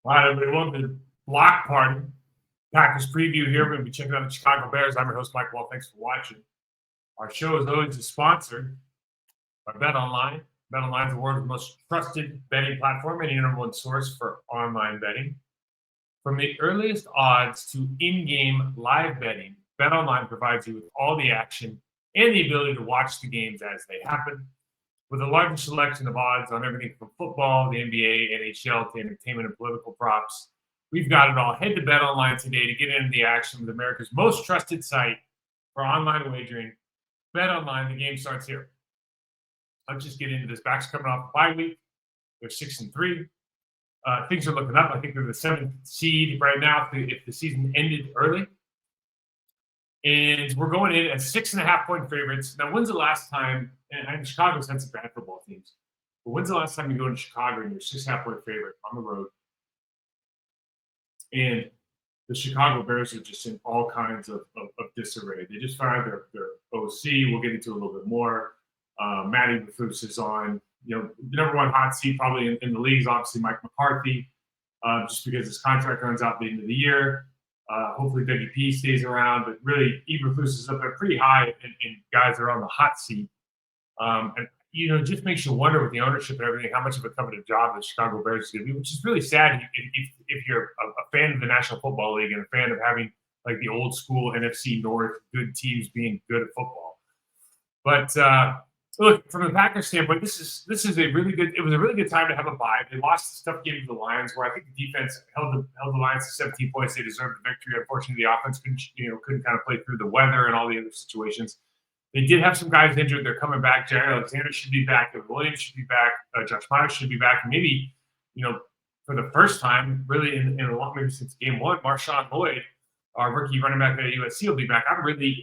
All right, everybody, welcome to the Block Party. Packers preview here. We're going to be checking out the Chicago Bears. I'm your host, Mike Wahle. Thanks for watching. Our show, as always, is sponsored by BetOnline. BetOnline is the world's most trusted betting platform and your number one source for online betting. From the earliest odds to in-game live betting, BetOnline provides you with all the action and the ability to watch the games as they happen. With a larger selection of odds on everything from football, the NBA, NHL, to entertainment and political props, we've got it all. Head to BetOnline today to get into the action with America's most trusted site for online wagering. BetOnline, the game starts here. Let's just get into this. Backs coming off a bye week. They're 6-3. Things are looking up. I think they're the 7th seed right now if the season ended early. And we're going in as 6.5-point favorites. Now, when's the last time, and Chicago's had some bad football teams, but when's the last time you go to Chicago and you're 6.5-point favorite on the road? And the Chicago Bears are just in all kinds of disarray. They just fired their OC. We'll get into a little bit more. Matty Bafus is on, the number one hot seat probably in the league is obviously Mike McCarthy, just because his contract runs out at the end of the year. Hopefully WP stays around, but really Eberflus is up there pretty high, and guys are on the hot seat. And just makes you wonder with the ownership and everything how much of a coveted job the Chicago Bears is going to be, which is really sad if you're a fan of the National Football League and a fan of having like the old school NFC North good teams being good at football. But look, from the Packers standpoint, this is a really good. It was a really good time to have a bye. They lost the tough game to the Lions, where I think the defense held the Lions to 17 points. They deserved the victory. Unfortunately, the offense couldn't kind of play through the weather and all the other situations. They did have some guys injured. They're coming back. Jair Alexander should be back. Williams should be back. Josh Myers should be back. And maybe, for the first time, really in a long, maybe since game one, Marshawn Lloyd, our rookie running back at USC, will be back. I'm really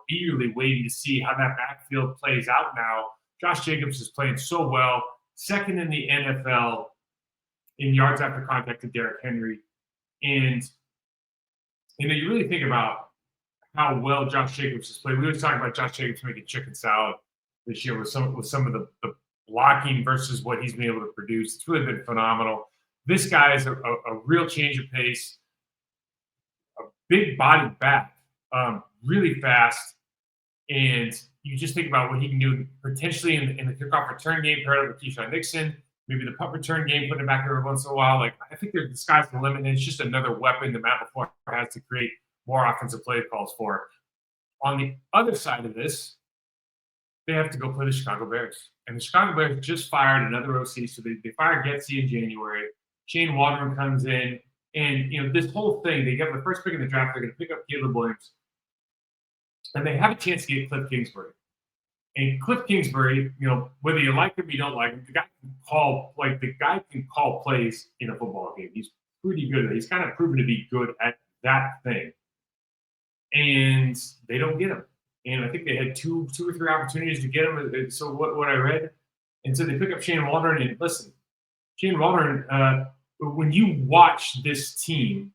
eagerly waiting to see how that backfield plays out now. Josh Jacobs is playing so well, second in the NFL in yards after contact to Derrick Henry. And, you really think about how well Josh Jacobs has played. We were talking about Josh Jacobs making chicken salad this year with some of the blocking versus what he's been able to produce. It's really been phenomenal. This guy is a real change of pace. Big body back, really fast, and you just think about what he can do potentially in the kickoff return game paired up with Keyshawn Nixon, maybe the punt return game, putting it back every once in a while. Like, I think the sky's the limit, and it's just another weapon that Matt LaFleur has to create more offensive play calls for. On the other side of this, they have to go play the Chicago Bears, and the Chicago Bears just fired another OC, so they fired Getsy in January. Shane Waldron comes in. And, this whole thing, they get the first pick in the draft, they're going to pick up Caleb Williams. And they have a chance to get Cliff Kingsbury. And Cliff Kingsbury, whether you like him or you don't like him, the guy can call plays in a football game. He's pretty good at it. He's kind of proven to be good at that thing. And they don't get him. And I think they had two or three opportunities to get him. So what I read. And so they pick up Shane Waldron. And listen, Shane Waldron, when you watch this team,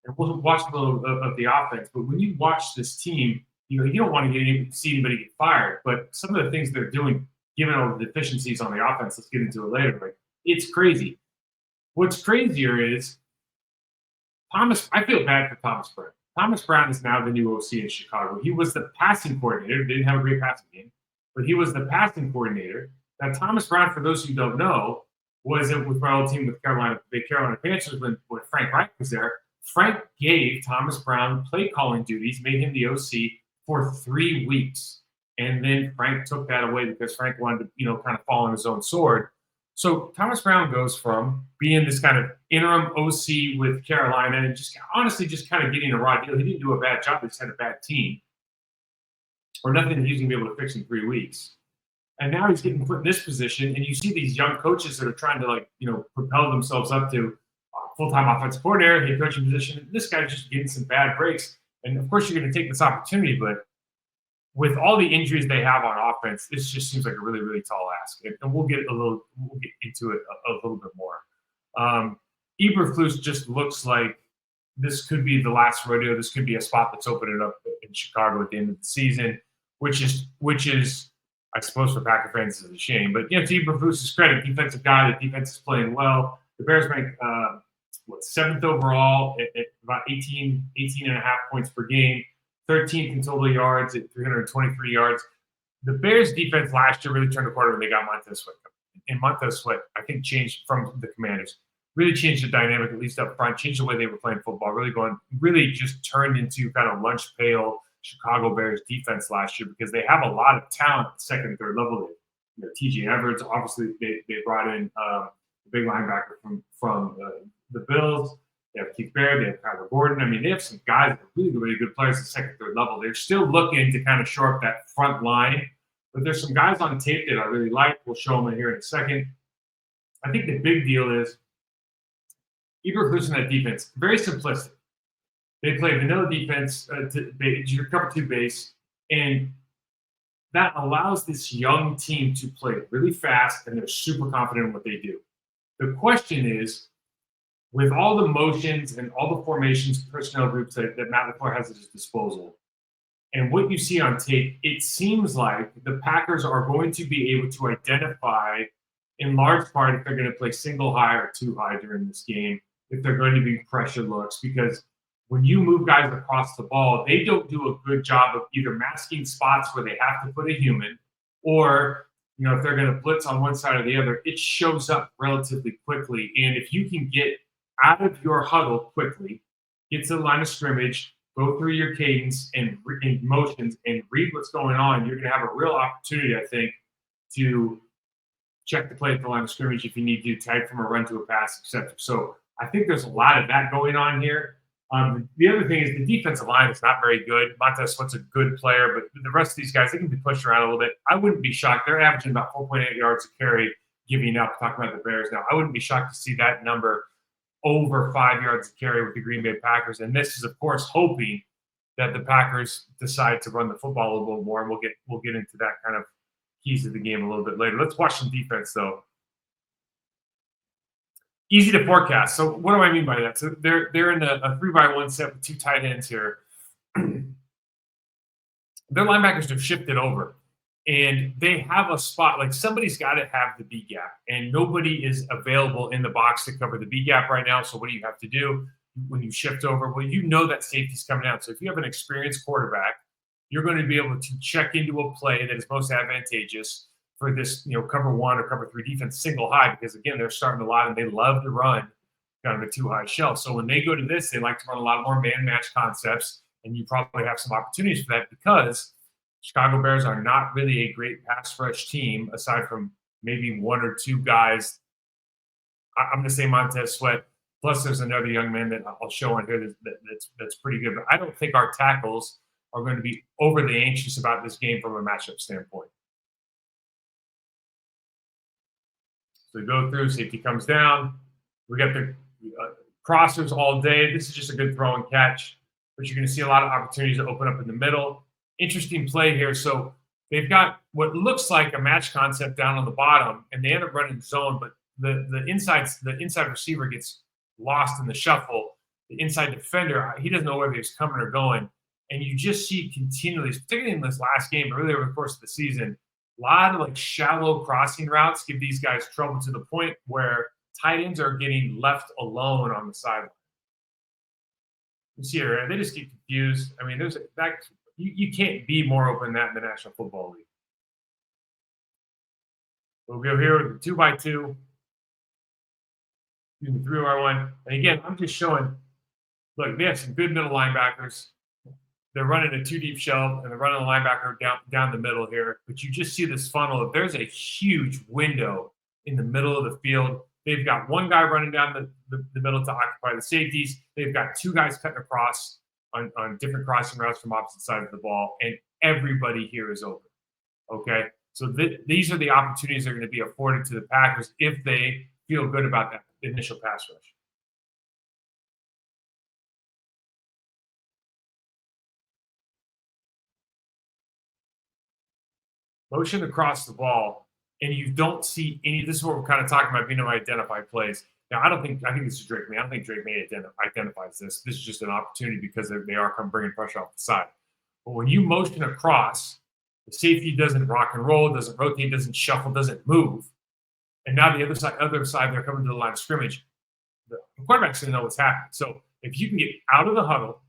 and we'll watch a little of the offense, but when you watch this team, you don't want to see anybody get fired. But some of the things they're doing, given all the deficiencies on the offense, let's get into it later. Like, it's crazy. What's crazier is I feel bad for Thomas Brown. Thomas Brown is now the new OC in Chicago. He was the passing coordinator. They didn't have a great passing game, but he was the passing coordinator. Now, Thomas Brown, for those who don't know, was it with my old team with the Carolina Panthers when Frank Reich was there. Frank gave Thomas Brown play calling duties, made him the OC for 3 weeks. And then Frank took that away because Frank wanted to, kind of fall on his own sword. So Thomas Brown goes from being this kind of interim OC with Carolina and just kind of getting a raw deal. He didn't do a bad job. He just had a bad team or nothing that he's going to be able to fix in 3 weeks. And now he's getting put in this position, and you see these young coaches that are trying to, propel themselves up to full-time offensive coordinator, head coaching position. This guy's just getting some bad breaks. And, of course, you're going to take this opportunity, but with all the injuries they have on offense, this just seems like a really, really tall ask. And we'll get into it a little bit more. Eberflus just looks like this could be the last rodeo. This could be a spot that's opening up in Chicago at the end of the season, which is I suppose for Packer fans is a shame. But to Eberflus's credit, defensive guy, the defense is playing well. The Bears make 7th overall at about 18 and a half points per game, 13th in total yards at 323 yards. The Bears defense last year really turned the corner when they got Montez Sweat. And Montez Sweat, I think, changed from the Commanders, really changed the dynamic, at least up front, changed the way they were playing football, really just turned into kind of lunch pail Chicago Bears defense last year because they have a lot of talent at the second and third level. TJ Edwards, obviously, they brought in a big linebacker from the Bills. They have Keith Barrett, they have Kyler Gordon. I mean, they have some guys that are really good players at the second, third level. They're still looking to kind of shore up that front line. But there's some guys on tape that I really like. We'll show them here in a second. I think the big deal is Eberflus in that defense, very simplistic. They play vanilla defense, your cover two base, and that allows this young team to play really fast, and they're super confident in what they do. The question is, with all the motions and all the formations, personnel groups that Matt LaFleur has at his disposal, and what you see on tape, it seems like the Packers are going to be able to identify, in large part, if they're going to play single high or two high during this game, if they're going to be pressure looks, because when you move guys across the ball, they don't do a good job of either masking spots where they have to put a human, or if they're going to blitz on one side or the other, it shows up relatively quickly. And if you can get out of your huddle quickly, get to the line of scrimmage, go through your cadence and motions and read what's going on, you're going to have a real opportunity, I think, to check the play at the line of scrimmage if you need to, tag from a run to a pass, etc. So I think there's a lot of that going on here. The other thing is the defensive line is not very good. Montez Sweat's a good player, but the rest of these guys, they can be pushed around a little bit. I wouldn't be shocked. They're averaging about 4.8 yards a carry, giving up, talking about the Bears now. I wouldn't be shocked to see that number over 5 yards a carry with the Green Bay Packers. And this is, of course, hoping that the Packers decide to run the football a little bit more. And we'll get into that kind of keys of the game a little bit later. Let's watch some defense, though. Easy to forecast. So what do I mean by that? So they're in a 3-by-1 set with two tight ends here. Their linebackers have shifted over, and they have a spot. Like, somebody's got to have the B gap, and nobody is available in the box to cover the B gap right now. So what do you have to do when you shift over? Well, that safety's coming out. So if you have an experienced quarterback, you're going to be able to check into a play that is most advantageous for this, cover one or cover three defense single high, because again, they're starting a lot and they love to run kind of a two high shell. So when they go to this, they like to run a lot more man match concepts, and you probably have some opportunities for that because Chicago Bears are not really a great pass rush team aside from maybe one or two guys. I'm going to say Montez Sweat. Plus, there's another young man that I'll show on here that's pretty good. But I don't think our tackles are going to be overly anxious about this game from a matchup standpoint. So we go through, safety comes down. We got the crossers all day. This is just a good throw and catch, but you're going to see a lot of opportunities to open up in the middle. Interesting play here. So they've got what looks like a match concept down on the bottom, and they end up running zone, but the inside receiver gets lost in the shuffle. The inside defender, he doesn't know whether he's coming or going. And you just see continually, particularly in this last game, but really over the course of the season, a lot of shallow crossing routes give these guys trouble to the point where tight ends are getting left alone on the sideline. You see here, they just get confused. I mean, you can't be more open than that in the National Football League. We'll go here with the 2-by-2, 3-by-1. And again, I'm just showing, look, they have some good middle linebackers. They're running a two-deep shell, and they're running a linebacker down the middle here. But you just see this funnel. There's a huge window in the middle of the field. They've got one guy running down the middle to occupy the safeties. They've got two guys cutting across on different crossing routes from opposite sides of the ball, and everybody here is open. Okay? So these are the opportunities that are going to be afforded to the Packers if they feel good about that initial pass rush. Motion across the ball, and you don't see any. This is what we're kind of talking about, being able to identify plays. Now, I think this is Drake May. I don't think Drake May identifies this. This is just an opportunity because they are bringing pressure off the side. But when you motion across, the safety doesn't rock and roll, doesn't rotate, doesn't shuffle, doesn't move. And now the other side, they're coming to the line of scrimmage. The the quarterback's going to know what's happening. So if you can get out of the huddle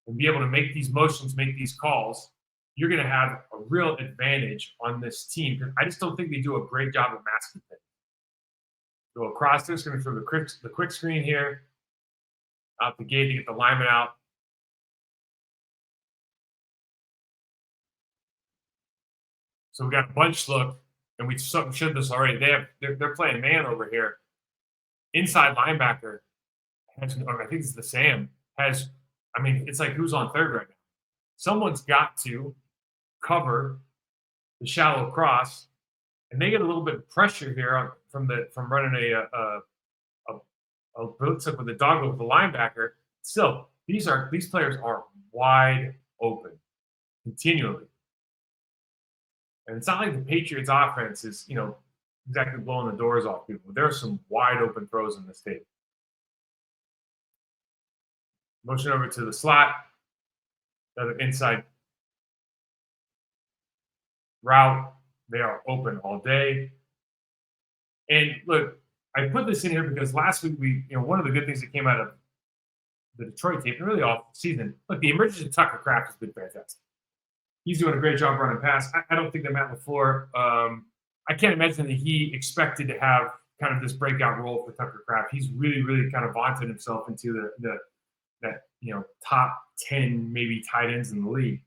and be able to make these motions, make these calls, you're going to have a real advantage on this team. Because I just don't think they do a great job of masking things. Go across this, going to throw the quick screen here, out the gate to get the lineman out. So we got a bunch look, and we showed this already. They're playing man over here. Inside linebacker has, I think it's the Sam, has, I mean, it's like who's on third right now? Someone's got to cover the shallow cross, and they get a little bit of pressure here from running a blitz up with a dog with the linebacker. Still, these players are wide open continually. And it's not like the Patriots offense is, exactly blowing the doors off people. There are some wide open throws in this tape. Motion over to the slot. Another inside route. They are open all day. And look, I put this in here because last week one of the good things that came out of the Detroit tape, and really all season, look, the emergence of Tucker Kraft has been fantastic. He's doing a great job running pass. I don't think that Matt LaFleur, I can't imagine that he expected to have kind of this breakout role for Tucker Kraft. He's really, really kind of vaunted himself into that top 10 maybe tight ends in the league.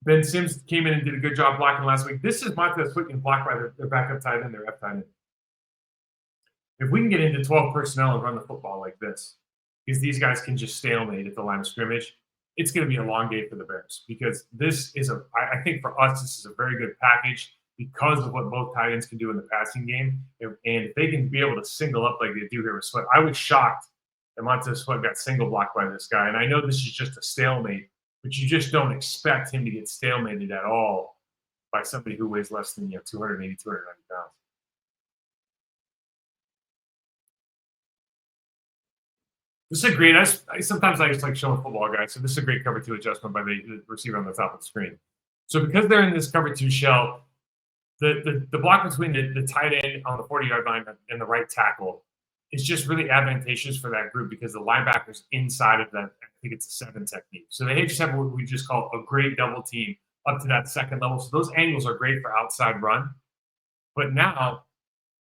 Ben Sims came in and did a good job blocking last week. This is Montez Sweat getting blocked by their backup tight end, their F tight end. If we can get into 12 personnel and run the football like this, because these guys can just stalemate at the line of scrimmage, it's going to be a long day for the Bears, because this is I think for us, this is a very good package because of what both tight ends can do in the passing game. And if they can be able to single up like they do here with Sweat, I was shocked that Montez Sweat got single blocked by this guy. And I know this is just a stalemate, but you just don't expect him to get stalemated at all by somebody who weighs less than 280, 290 pounds. This is a great. Sometimes I just like showing football guys. So this is a great cover two adjustment by the receiver on the top of the screen. So because they're in this cover two shell, the block between the tight end on the 40-yard line and the right tackle is just really advantageous for that group because the linebacker's inside of that. I think it's a 7 technique. So they just have what we just call a great double team up to that second level. So those angles are great for outside run. But now,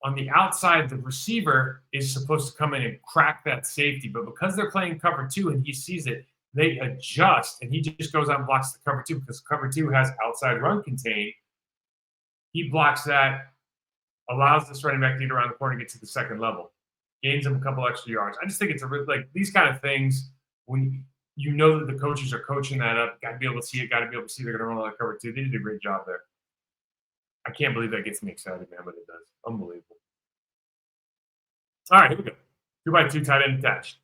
on the outside, the receiver is supposed to come in and crack that safety. But because they're playing cover two and he sees it, they adjust, and he just goes out and blocks the cover two because cover two has outside run contained. He blocks that, allows this running back to get around the corner and get to the second level, gains him a couple extra yards. I just think it's these kind of things, when you know that the coaches are coaching that up, got to be able to see it, got to be able to see they're going to run all that cover two. They did a great job there. I can't believe that gets me excited, man, but it does. Unbelievable. All right, here we go. 2x2 tight end attached.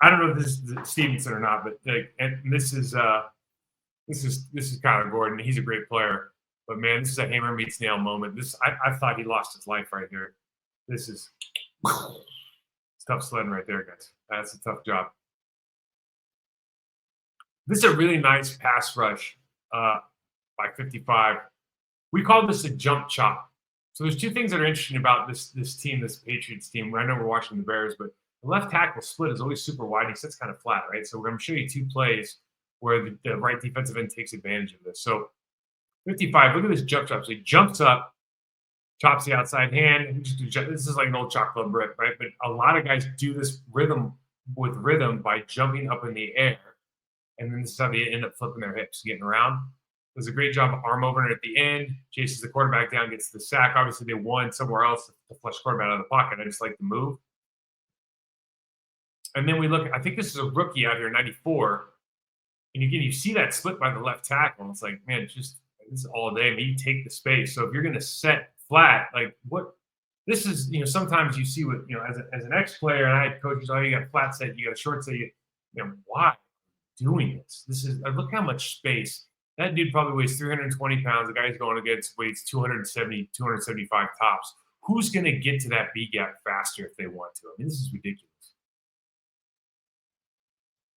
I don't know if this is Stevenson or not, but this is Kyler Gordon. He's a great player, but man, this is a hammer meets nail moment. I thought he lost his life right here. This is it's tough sledding right there, guys. That's a tough job. This is a really nice pass rush by 55. We call this a jump chop. So there's two things that are interesting about this team, this Patriots team. I know we're watching the Bears, but the left tackle split is always super wide. He sits kind of flat, right? So we're going to show you two plays where the right defensive end takes advantage of this. So 55, look at this jump chop. So he jumps up, chops the outside hand. This is like an old chalk club brick, right? But a lot of guys do this rhythm by jumping up in the air. And then this is how they end up flipping their hips, getting around. Does a great job of arm opener at the end, chases the quarterback down, gets the sack. Obviously, they won somewhere else to flush quarterback out of the pocket. I just like the move. And then we look, I think this is a rookie out here, 94. And again, you see that split by the left tackle. And it's like, man, this is all day. I mean, you take the space. So if you're going to set flat, like what this is, sometimes you see what, as an ex-player, and I had coaches, you got a flat set, you got a short set, why doing this? This is, look how much space. That dude probably weighs 320 pounds. The guy he's going against weighs 270, 275 tops. Who's going to get to that B gap faster if they want to? I mean, this is ridiculous.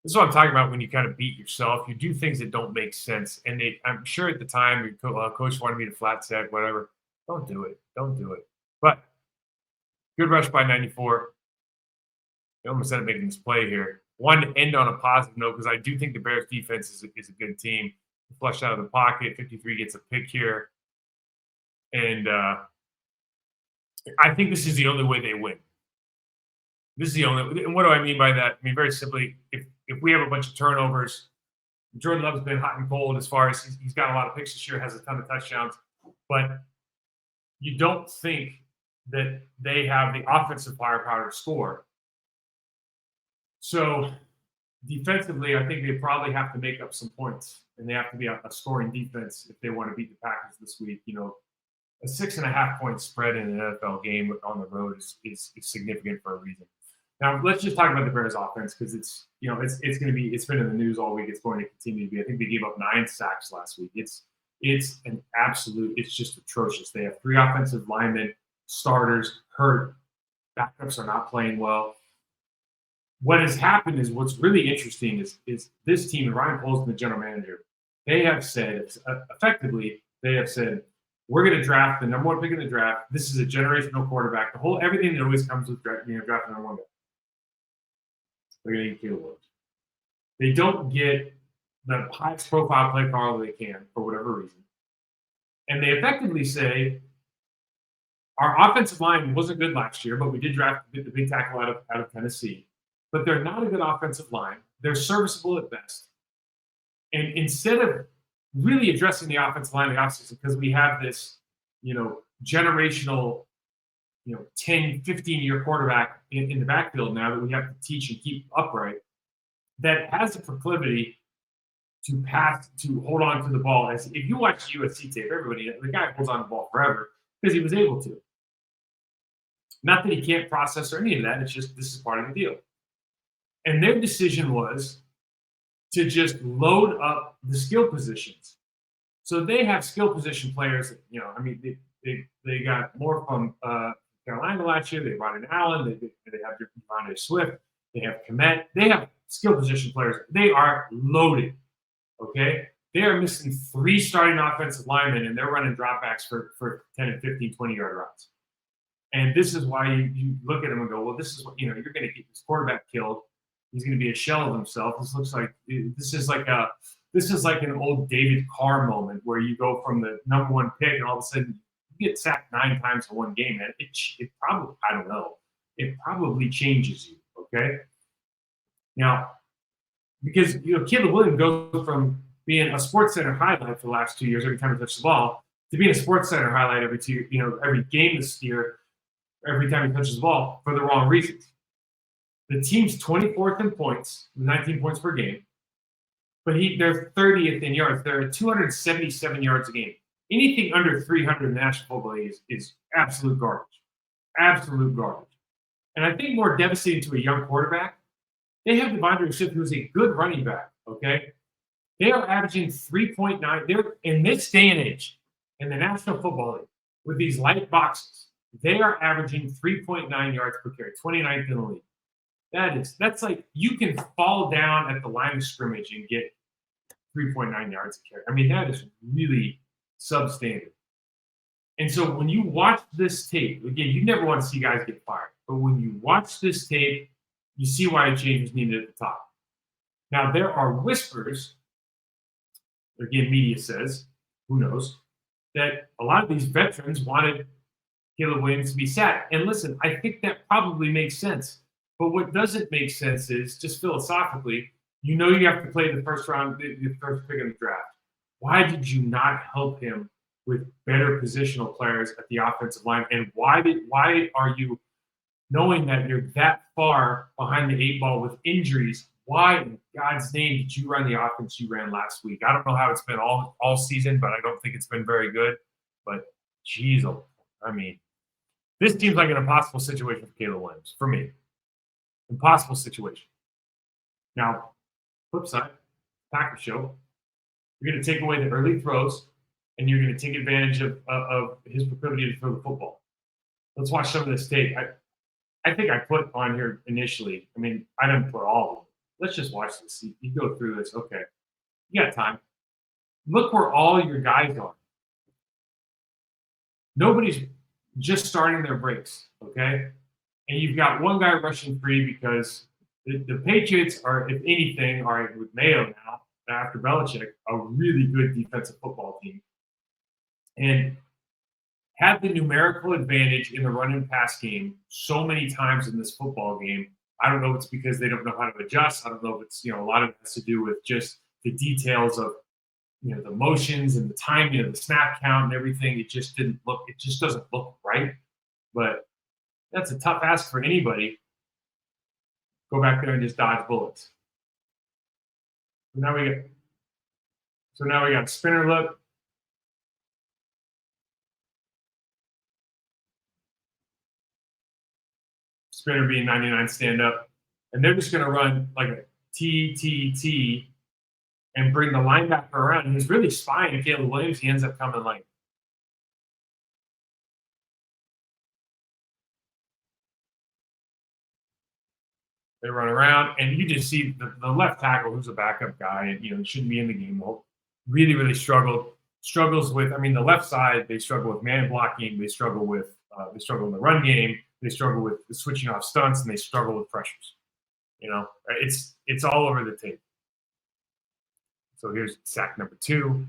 This is what I'm talking about when you kind of beat yourself. You do things that don't make sense. And I'm sure at the time, your coach wanted me to flat set, whatever. Don't do it. Don't do it. But Good rush by 94. I almost ended up making this play here. One to end on a positive note because I do think the Bears defense is a good team. Flushed out of the pocket. 53 gets a pick here. And I think this is the only way they win. This is the only. And what do I mean by that? I mean, very simply, if we have a bunch of turnovers, Jordan Love's been hot and cold as far as he's got a lot of picks this year, has a ton of touchdowns, but you don't think that they have the offensive firepower to score. So defensively, I think they probably have to make up some points, and they have to be a scoring defense if they want to beat the Packers this week. You know, a 6.5-point spread in an NFL game on the road is significant for a reason. Now, let's just talk about the Bears offense because it's going to be, it's been in the news all week. It's going to continue to be. I think they gave up 9 sacks last week. It's an absolute, it's just atrocious. They have 3 offensive linemen, starters, hurt. Backups are not playing well. What has happened is what's really interesting is this team, and Ryan Poles, the general manager, they have said, effectively, they have said, we're going to draft the number 1 pick in the draft. This is a generational quarterback. Everything that always comes with drafting number 1 pick. They're going to get Caleb Williams. They don't get the highest profile play caller they can for whatever reason. And they effectively say, our offensive line wasn't good last year, but we did draft the big tackle out of Tennessee. But they're not a good offensive line. They're serviceable at best. And instead of really addressing the offensive line in the offseason, because we have this, generational, 10, 15-year quarterback in the backfield now that we have to teach and keep upright, that has a proclivity to pass, to hold on to the ball. As if you watch USC tape, the guy holds on to the ball forever because he was able to. Not that he can't process or any of that. It's just this is part of the deal. And their decision was to just load up the skill positions. So they have skill position players. They got more from Carolina last year. They brought in Allen. They have DeVonta Swift. They have Komet. They have skill position players. They are loaded. Okay, they are missing 3 starting offensive linemen, and they're running dropbacks for 10 and 15, 20-yard routes. And this is why you look at them and go, well, this is what you're going to get this quarterback killed. He's going to be a shell of himself. This is like an old David Carr moment where you go from the number 1 pick and all of a sudden you get sacked 9 times in one game. And it probably, I don't know, it probably changes you. Okay. Now, because Caleb Williams goes from being a SportsCenter highlight for the last 2 years every time he touches the ball to being a SportsCenter highlight every game this year, every time he touches the ball for the wrong reasons. The team's 24th in points, 19 points per game, but they're 30th in yards. They're at 277 yards a game. Anything under 300 in the National Football League is absolute garbage. Absolute garbage. And I think more devastating to a young quarterback, they have DeVonta Swift, who's a good running back, okay? They are averaging 3.9. They're in this day and age in the National Football League with these light boxes. They are averaging 3.9 yards per carry, 29th in the league. That's like you can fall down at the line of scrimmage and get 3.9 yards a carry. I mean, that is really substandard. And so when you watch this tape, again, you never want to see guys get fired. But when you watch this tape, you see why a change was needed at the top. Now, there are whispers, again, media says, who knows, that a lot of these veterans wanted Caleb Williams to be sat. And listen, I think that probably makes sense. But what doesn't make sense is, just philosophically, you have to play the first round, the first pick in the draft. Why did you not help him with better positional players at the offensive line? And why are you, knowing that you're that far behind the 8 ball with injuries, why in God's name did you run the offense you ran last week? I don't know how it's been all season, but I don't think it's been very good. But, geez, I mean, this seems like an impossible situation for Caleb Williams, for me. Impossible situation. Now, flip side, Packers show, you're going to take away the early throws, and you're going to take advantage of his proclivity to throw the football. Let's watch some of this tape. I think I put on here initially. I mean, I didn't put all of them. Let's just watch this. You go through this. Okay. You got time. Look where all your guys are. Nobody's just starting their breaks, okay? and you've got one guy rushing free because the Patriots are, if anything, are with Mayo now after Belichick, a really good defensive football team, and had the numerical advantage in the run and pass game so many times in this football game. I don't know if it's because they don't know how to adjust. I don't know if it's, a lot of it has to do with just the details of, the motions and the timing of the snap count and everything. It just doesn't look right. But that's a tough ask for anybody. Go back there and just dodge bullets. So now we got a spinner look. Spinner being 99 stand up. And they're just going to run like a T and bring the linebacker around. And he's really spying Caleb Williams. He ends up coming like, they run around, and you just see the left tackle, who's a backup guy, and shouldn't be in the game. Really, really struggles with. I mean, the left side, they struggle with man blocking. They struggle in the run game. They struggle with switching off stunts, and they struggle with pressures. It's all over the tape. So here's sack number 2.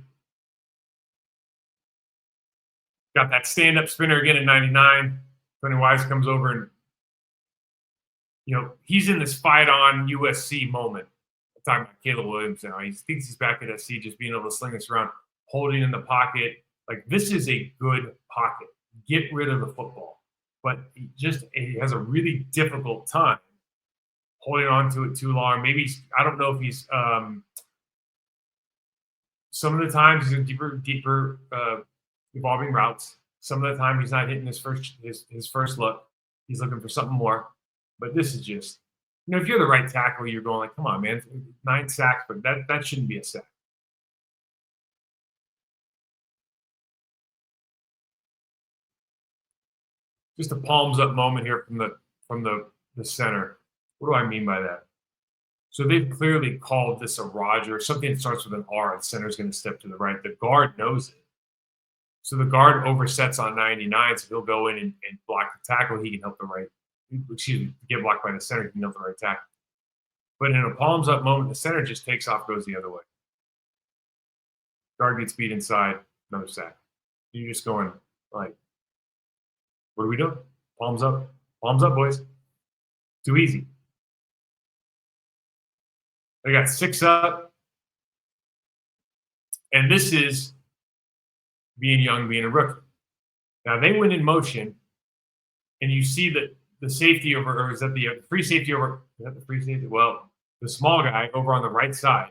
Got that stand-up spinner again at 99. Tony Wise comes over and, he's in this fight on USC moment. I'm talking about Caleb Williams now. He thinks he's back at SC, just being able to sling this around, holding in the pocket. Like, this is a good pocket. Get rid of the football. But he has a really difficult time holding on to it too long. Maybe I don't know if he's some of the times he's in deeper evolving routes. Some of the time he's not hitting his first look. He's looking for something more. But this is just, if you're the right tackle, you're going like, come on, man, 9 sacks, but that shouldn't be a sack. Just a palms up moment here from the center. What do I mean by that? So they've clearly called this a Roger, something that starts with an R. The center's going to step to the right. The guard knows it. So the guard oversets on 99, so he'll go in and block the tackle. He can help the right. Get blocked by the center, he can help the right tackle. But in a palms up moment, the center just takes off, goes the other way. Guard gets beat inside, another sack. You're just going like, what are we doing? Palms up, boys. Too easy. They got 6 up. And this is being young, being a rookie. Now they went in motion, and you see that the safety over, or is that the free safety over? Is that the free safety? Well, the small guy over on the right side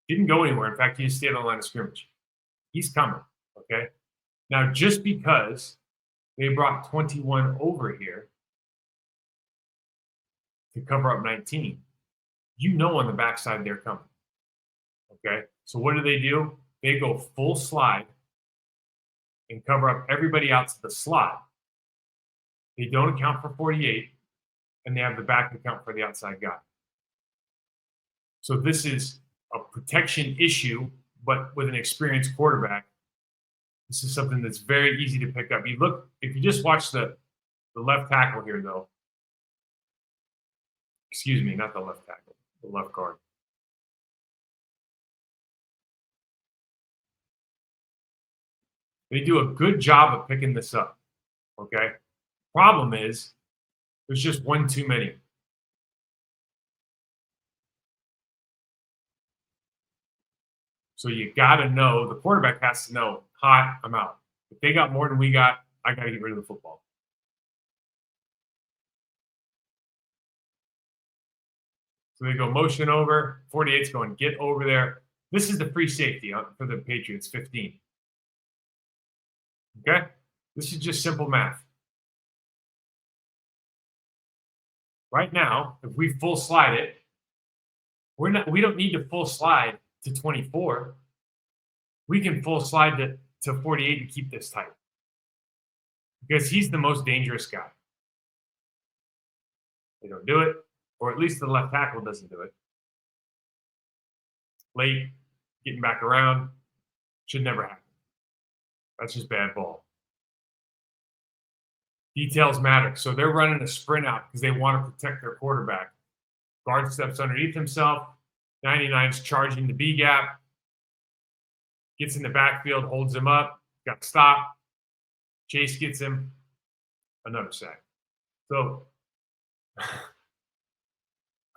didn't go anywhere. In fact, he just stayed on the line of scrimmage. He's coming. Okay. Now, just because they brought 21 over here to cover up 19, on the backside they're coming. Okay. So what do? They go full slide and cover up everybody out to the slot. They don't account for 48, and they have the back account for the outside guy. So this is a protection issue, but with an experienced quarterback, this is something that's very easy to pick up. If you just watch the left tackle here, though. Excuse me, not the left tackle, the left guard. They do a good job of picking this up. Okay. Problem is, there's just one too many. So you got to know, the quarterback has to know, hot, I'm out. If they got more than we got, I got to get rid of the football. So they go motion over. 48's going, get over there. This is the free safety for the Patriots, 15. Okay? This is just simple math. Right now, if we full slide it, we don't need to full slide to 24. We can full slide to 48 and keep this tight. Because he's the most dangerous guy. They don't do it, or at least the left tackle doesn't do it. Late, getting back around, should never happen. That's just bad ball. Details matter. So they're running a sprint out because they want to protect their quarterback. Guard steps underneath himself. 99's charging the B gap. Gets in the backfield, holds him up. Got stopped. Chase gets him. Another sack. So,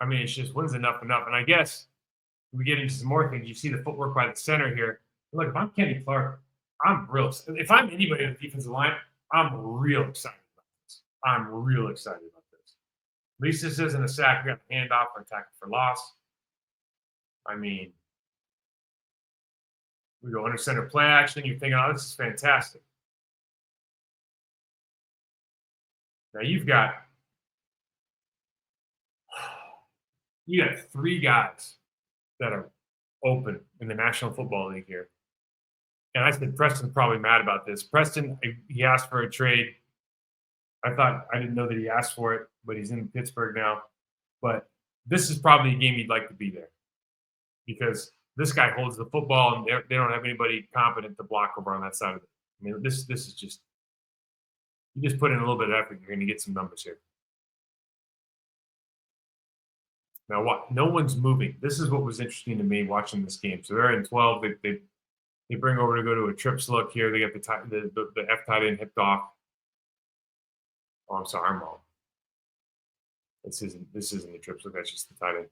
I mean, it's just, when's enough? And I guess we get into some more things. You see the footwork by the center here. Look, if I'm Kenny Clark, I'm real. If I'm anybody on the defensive line, I'm real excited about this. I'm real excited about this. At least this isn't a sack. We got a handoff or a tackle for loss. I mean, we go under center play action. You're thinking, oh, this is fantastic. Now you got 3 guys that are open in the National Football League here. And I said Preston's probably mad about this. Preston, he asked for a trade. I didn't know that he asked for it, but he's in Pittsburgh now. But this is probably a game you'd like to be there because this guy holds the football and they don't have anybody competent to block over on that side of it. I mean, this is just, you just put in a little bit of effort, you're going to get some numbers here. Now, what? No one's moving. This is what was interesting to me watching this game. So they're in 12. They bring over to go to a trips look here. They get the F tight end hipped off. Oh, I'm sorry, I'm wrong. This isn't the trips look. That's just the tight end.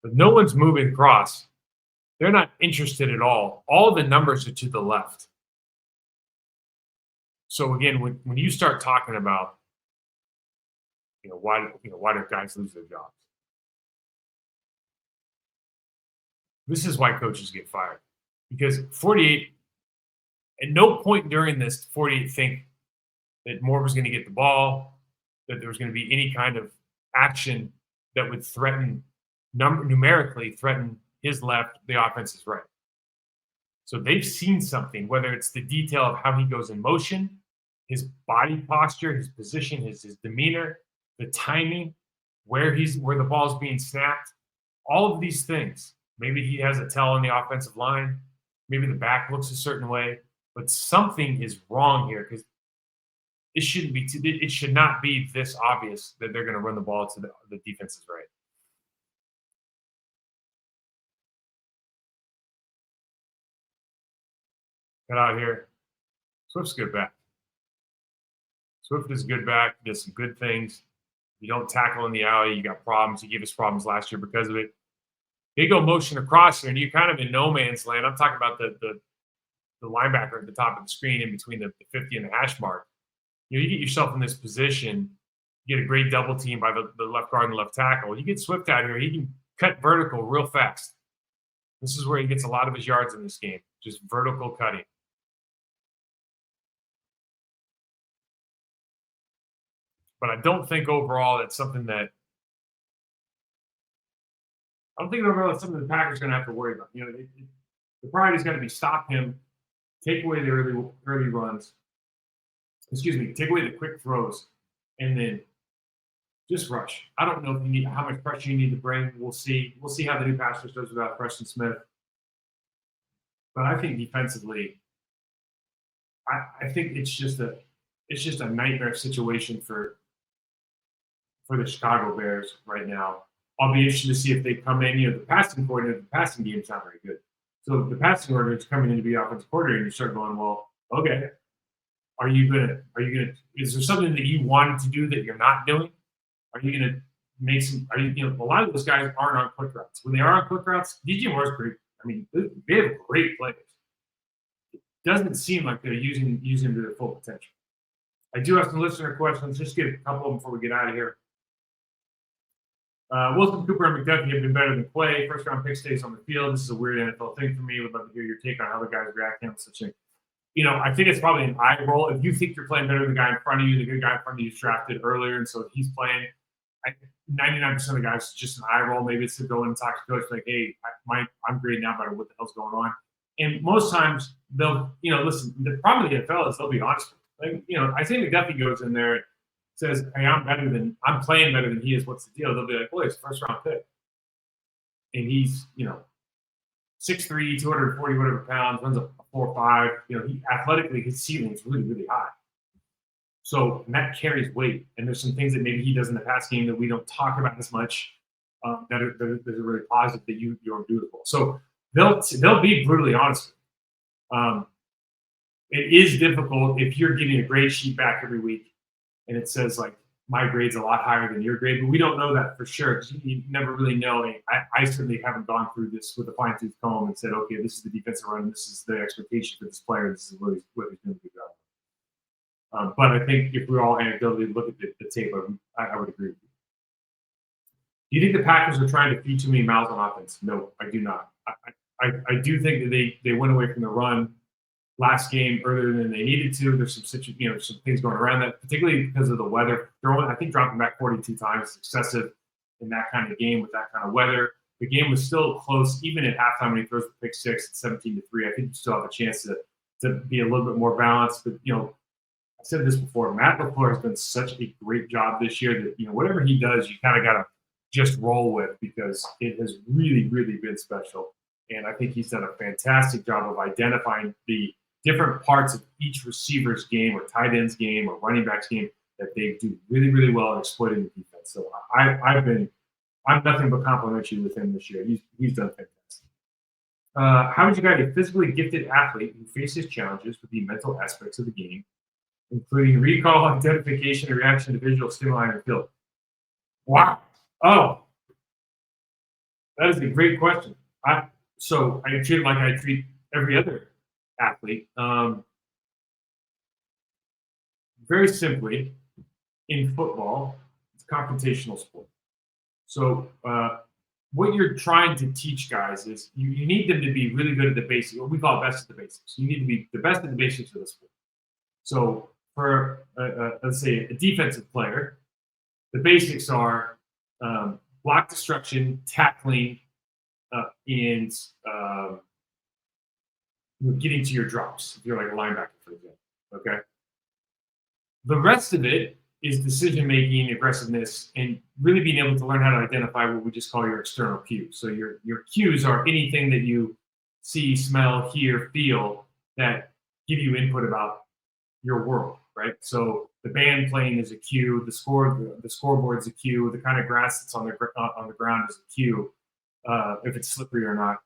But no one's moving across. They're not interested at all. All the numbers are to the left. So again, when you start talking about, why do guys lose their jobs? This is why coaches get fired. Because 48, at no point during this, 48 think that Moore was going to get the ball, that there was going to be any kind of action that would numerically threaten his left, the offense's right. So they've seen something, whether it's the detail of how he goes in motion, his body posture, his position, his demeanor, the timing, where the ball's being snapped, all of these things. Maybe he has a tell on the offensive line. Maybe the back looks a certain way, but something is wrong here because it should not be this obvious that they're going to run the ball to the defense's right. Got out here. Swift's good back. Swift is good back. Does some good things. You don't tackle in the alley, you got problems. He gave us problems last year because of it. They go motion across there, and you're kind of in no man's land. I'm talking about the linebacker at the top of the screen in between the 50 and the hash mark. You get yourself in this position. You get a great double team by the left guard and the left tackle. You get Swift out here. He can cut vertical real fast. This is where he gets a lot of his yards in this game, just vertical cutting. But I don't think overall that's something that the Packers are going to have to worry about. The priority is going to be stop him, take away the early runs. Take away the quick throws, and then just rush. I don't know how much pressure you need to bring. We'll see. We'll see how the new pass rush does without Preston Smith. But I think defensively, I think it's just a nightmare situation for the Chicago Bears right now. I'll be interested to see if they come in. The passing coordinator, the passing game is not very good. So if the passing coordinator is coming in to be offensive coordinator, and you start going, well, okay, is there something that you wanted to do that you're not doing? Are you gonna make a lot of those guys aren't on quick routes. When they are on quick routes, DJ Moore's great. I mean, they have great players. It doesn't seem like they're using to their full potential. I do have some listener questions. Just get a couple of them before we get out of here. Wilson, Cooper, and McDuffie have been better than Clay. First round pick stays on the field. This is a weird NFL thing for me. Would love to hear your take on how the guys react to such a. I think it's probably an eye roll. If you think you're playing better than the guy in front of you, the good guy in front of you is drafted earlier, and so he's playing. 99% of the guys, it's just an eye roll. Maybe it's to go in and talk to coach like, hey, I'm grading out about what the hell's going on. And most times they'll, listen, the problem with the NFL is they'll be honest with you. Like, I think McDuffie goes in there and says, hey, I'm playing better than he is. What's the deal? They'll be like, well, he's a first round pick. And he's, 6'3", 240 whatever pounds, runs a 4.5. He athletically, his ceiling is really, really high. So that carries weight. And there's some things that maybe he does in the pass game that we don't talk about as much that are really positive that you're beautiful. So they'll be brutally honest. It is difficult if you're getting a grade sheet back every week and it says like my grade's a lot higher than your grade, but we don't know that for sure because you never really know. I certainly haven't gone through this with a fine tooth comb and said, okay, this is the defensive run, this is the expectation for this player, this is what he's doing a good job. But I think if we all anecdotally look at the tape, I would agree with you. Do you think the Packers are trying to feed too many mouths on offense? No, I do not. I do think that they went away from the run last game earlier than they needed to. There's some things going around that, particularly because of the weather. I think dropping back 42 times is excessive in that kind of game with that kind of weather. The game was still close, even at halftime when he throws the pick six at 17-3. I think you still have a chance to be a little bit more balanced. But I said this before. Matt LaFleur has done such a great job this year that whatever he does, you kind of got to just roll with because it has really, really been special. And I think he's done a fantastic job of identifying the different parts of each receiver's game or tight end's game or running back's game that they do really, really well at exploiting the defense. So I'm nothing but complimentary with him this year. He's done fantastic. How would you guide a physically gifted athlete who faces challenges with the mental aspects of the game, including recall, identification, and reaction to visual stimuli in the field? Wow. Oh, that is a great question. So I treat it like I treat every other athlete. Very simply, in football, it's a confrontational sport. So what you're trying to teach guys is you need them to be really good at the basics. What we call best at the basics. You need to be the best at the basics of the sport. So for let's say a defensive player, the basics are block destruction, tackling, and getting to your drops if you're like a linebacker, for example. Okay. The rest of it is decision making, aggressiveness, and really being able to learn how to identify what we just call your external cues. So your cues are anything that you see, smell, hear, feel that give you input about your world, right? So the band playing is a cue, the scoreboard is a cue, the kind of grass that's on the ground is a cue, if it's slippery or not.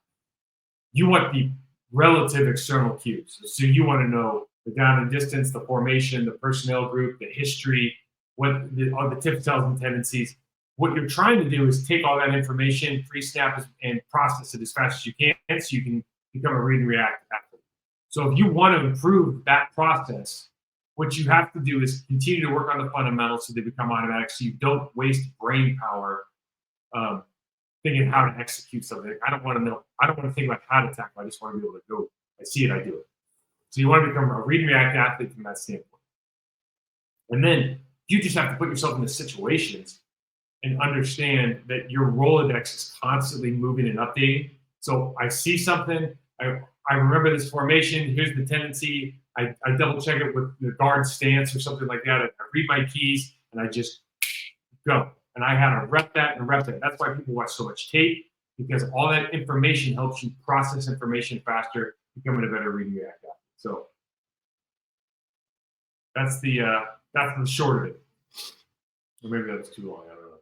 You want the relative external cues. So you want to know the down and distance, the formation, the personnel group, the history, what are the tips, tells, and tendencies. What you're trying to do is take all that information, pre-snap, and process it as fast as you can so you can become a read and react athlete. So if you want to improve that process, what you have to do is continue to work on the fundamentals so they become automatic so you don't waste brain power thinking how to execute something. I don't want to think about how to tackle. I just want to be able to go. I see it, I do it. So you want to become a read and react athlete from that standpoint. And then you just have to put yourself in the situations and understand that your Rolodex is constantly moving and updating. So I see something, I remember this formation, here's the tendency, I double check it with the guard stance or something like that. I read my keys and I just go. And I had to rep that and rep that. That's why people watch so much tape, because all that information helps you process information faster, becoming a better read and react athlete. So that's the short of it. Or maybe that was too long. I don't know.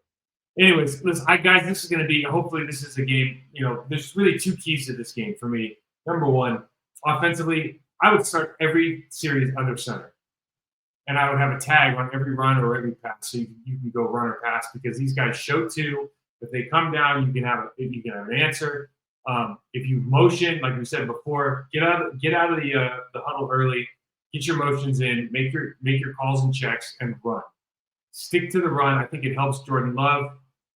Anyways, listen, guys, this is going to be, hopefully this is a game, there's really two keys to this game for me. Number one, offensively, I would start every series under center. And I would have a tag on every run or every pass, so you can go run or pass, because these guys show too. If they come down, you can have an answer. If you motion, like we said before, get out of the huddle early, get your motions in, make your calls and checks, and run. Stick to the run. I think it helps Jordan Love.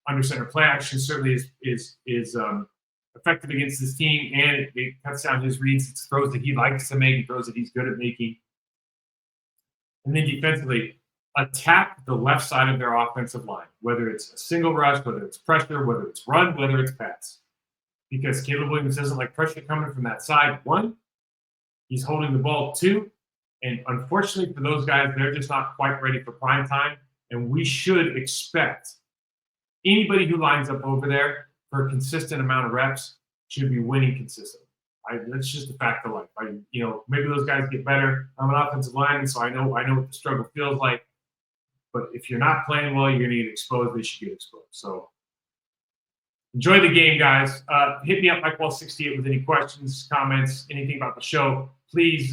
Under center play action certainly is effective against this team, and it cuts down his reads. It's throws that he likes to make, and throws that he's good at making. And then defensively, attack the left side of their offensive line, whether it's a single rush, whether it's pressure, whether it's run, whether it's pass. Because Caleb Williams doesn't like pressure coming from that side. One, he's holding the ball. Two, and unfortunately for those guys, they're just not quite ready for prime time. And we should expect anybody who lines up over there for a consistent amount of reps should be winning consistently. That's just a fact of life. And maybe those guys get better. I'm an offensive lineman, so I know what the struggle feels like. But if you're not playing well, you're going to get exposed. They should get exposed. So enjoy the game, guys. Hit me up, Mike Wahle 68, with any questions, comments, anything about the show. Please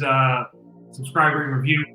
subscribe and review.